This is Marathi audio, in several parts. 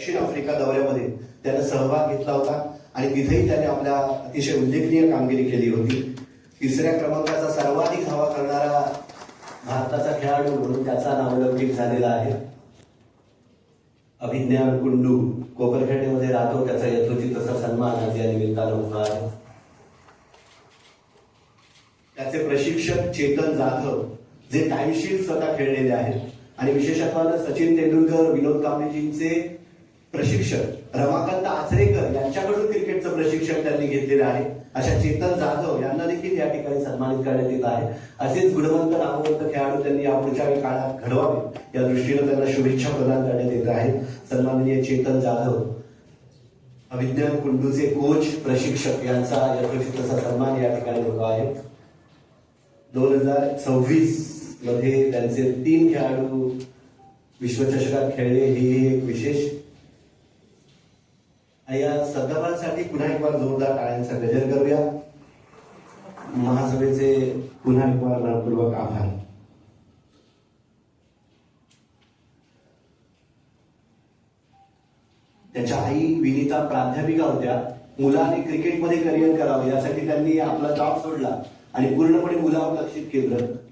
दक्षिण आफ्रिका दौऱ्यामध्ये त्याने सहभाग घेतला होता आणि तिथेही त्याने आपल्या अतिशय उल्लेखनीय कामगिरी केली होती. तिसऱ्या क्रमांकाचा सर्वाधिक धावा करणारा भारताचा खेळाडू म्हणून त्याचा नावलौकिक झालेला आहे. अभिज्ञान कुंडू कोपरखेड्यामध्ये राहतो. त्याचा यथोचित तसा सन्मान आज या निमित्तानं होणार आहे. त्याचे प्रशिक्षक चेतन जाधव जे टाइमशीट स्वतः खेळलेले आहेत आणि विशेषत्वानं सचिन तेंडुलकर, विनोद कांबळेजींचे प्रशिक्षक रमाकांत आचरेकर यांच्याकडून क्रिकेटचं प्रशिक्षण त्यांनी घेतलेलं आहे. अशा चेतन जाधव यांना देखील या ठिकाणी सन्मानित करण्यात येत आहे. असेच गुणवंत नामवंत खेळाडू त्यांनी यापुढच्या काळात घडवावे या दृष्टीनं त्यांना शुभेच्छा प्रदान करण्यात येत आहेत. सन्माननीय चेतन जाधव, अभिज्ञान कुंडूचे कोच प्रशिक्षक यांचा यथोचित असा सन्मान या ठिकाणी होतो आहे. 2026 मध्ये त्यांचे 3 खेळाडू विश्वचषकात खेळले हे एक विशेष. या सद्भावनासाठी पुन्हा एक बार जोरदार टाळ्यांचा गजर करूया. महासभेचे पुन्हा एक बार मनपूर्वक आभार. त्याच्या आई विनीता प्राध्यापिका होत्या. मुलाने क्रिकेटमध्ये करिअर करावं यासाठी त्यांनी आपला जॉब सोडला आणि पूर्णपणे मुलावर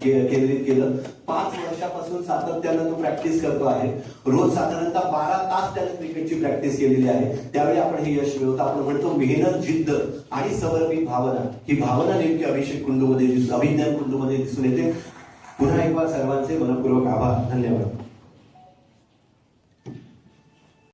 केंद्रित केलं. 5 वर्षापासून सातत्यानं तो प्रॅक्टिस करतो आहे. रोज साधारणतः 12 तास त्याने क्रिकेटची प्रॅक्टिस केलेली आहे. त्यावेळी आपण हे यश मिळवतो. आपण म्हणतो मेहनत, जिद्द आणि समर्पित भावना. ही भावना नेमकी अभिज्ञान कुंडूमध्ये दिसून येते. पुन्हा एक बार सर्वांचे मनपूर्वक आभार. धन्यवाद.